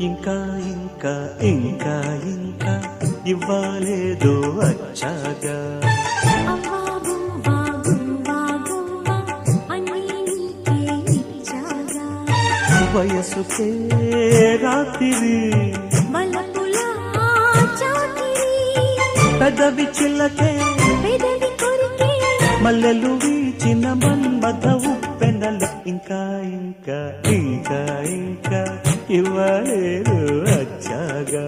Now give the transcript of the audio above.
ఇంకా ఇంకా ఇంకా ఇంకా ఇవ్వాలేదో వచ్చాగా వయసుకే రాత్రి పెదవి చిల్లకే మల్లెలు వీచిన మన్మథ ఉప్పెనలు ఇంకా ఇంకా ఇంకా ఇంకా ఇవ్వలేరు వచ్చాగా